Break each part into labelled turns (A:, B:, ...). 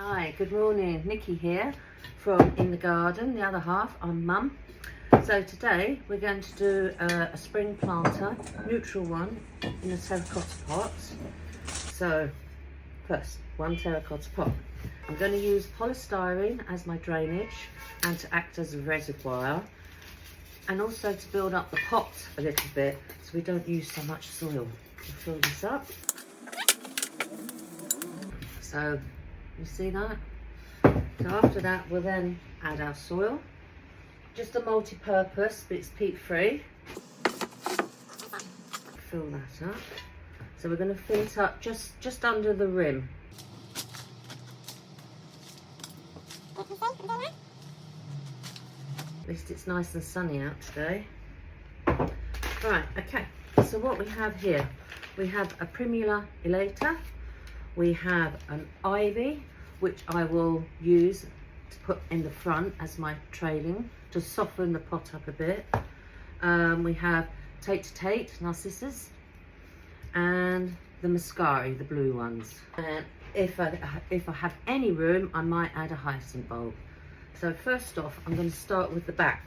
A: Hi, good morning. Nikki here from In the Garden, the other half. I'm Mum. So today we're going to do a spring planter, neutral one, in a terracotta pot. So first, one terracotta pot. I'm going to use polystyrene as my drainage and to act as a reservoir, and also to build up the pot a little bit so we don't use so much soil. We'll fill this up. So you see that? So after that we'll then add our soil. Just a multi-purpose, but it's peat-free. Fill that up. So we're going to fill it up just under the rim. At least it's nice and sunny out today. Right, okay. So what we have here, we have a primula elata. We have an ivy, which I will use to put in the front as my trailing to soften the pot up a bit. We have Tate narcissus and the muscari, the blue ones. And if I have any room, I might add a hyacinth bulb. So first off, I'm going to start with the back,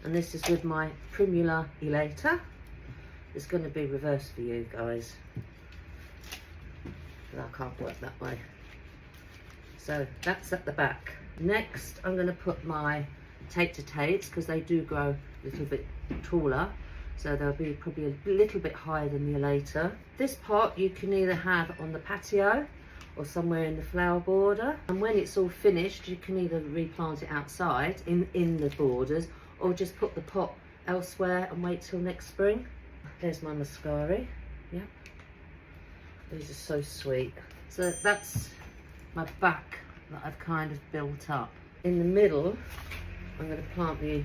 A: and this is with my primula elata. It's going to be reversed for you guys. I can't work that way. So that's at the back. Next, I'm going to put my Tates because they do grow a little bit taller, so they'll be probably a little bit higher than the elata. This pot you can either have on the patio or somewhere in the flower border, and when it's all finished you can either replant it outside in the borders, or just put the pot elsewhere and wait till next spring. There's my muscari. Yeah. These are so sweet. So that's my back that I've kind of built up. In the middle, I'm going to plant the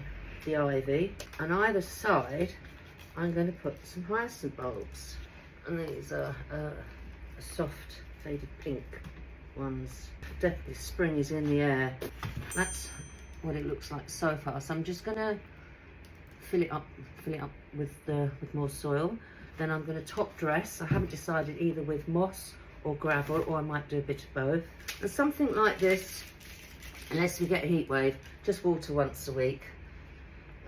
A: ivy, and either side, I'm going to put some hyacinth bulbs. And these are soft faded pink ones. Definitely spring is in the air. That's what it looks like so far. So I'm just going to fill it up with more soil. Then I'm going to top dress. I haven't decided either with moss or gravel, or I might do a bit of both. And something like this, unless we get a heat wave, just water once a week.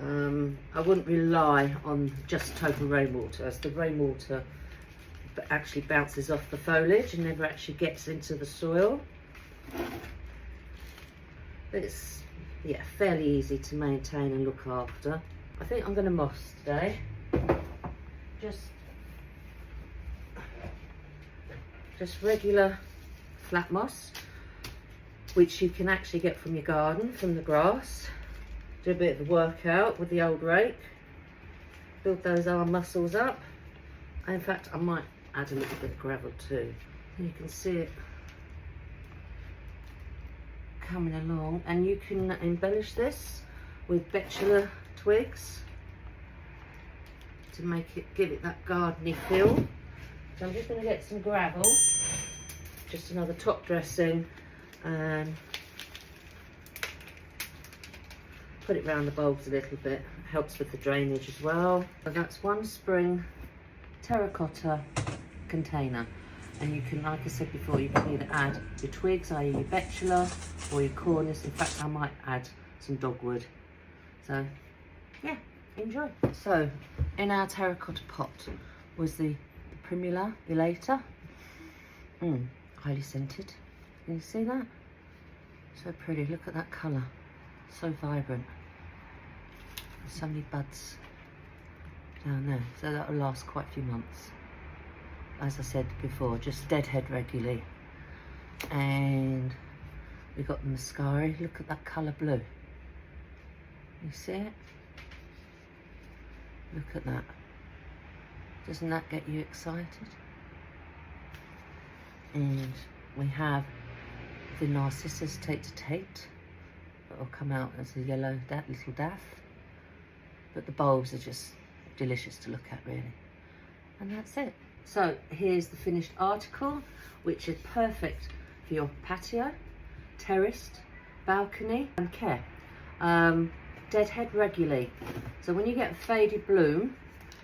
A: I wouldn't rely on just total rainwater, as the rainwater actually bounces off the foliage and never actually gets into the soil. But it's, yeah, fairly easy to maintain and look after. I think I'm going to moss today. Just regular flat moss, which you can actually get from your garden, from the grass. Do a bit of a workout with the old rake, build those arm muscles up. In fact, I might add a little bit of gravel too. You can see it coming along, and you can embellish this with betula twigs to make it, give it that gardeny feel. So I'm just going to get some gravel, just another top dressing, and put it around the bulbs a little bit. Helps with the drainage as well. So that's one spring terracotta container, and you can, like I said before, you can either add your twigs, i.e. your betula, or your cornice. In fact, I might add some dogwood. So yeah, enjoy. So in our terracotta pot was the primula elata, highly scented. Can you see that? So pretty. Look at that colour, so vibrant. There's so many buds down there, so that will last quite a few months. As I said before, just deadhead regularly. And we've got the muscari. Look at that colour blue. You see it? Look at that. Doesn't that get you excited? And we have the narcissus Tate that will come out as a yellow little daff. But the bulbs are just delicious to look at, really. And that's it. So here's the finished article, which is perfect for your patio, terraced, balcony, and care. Deadhead regularly. So when you get a faded bloom,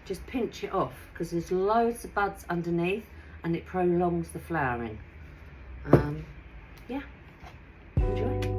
A: just pinch it off, because there's loads of buds underneath and it prolongs the flowering. yeah, enjoy.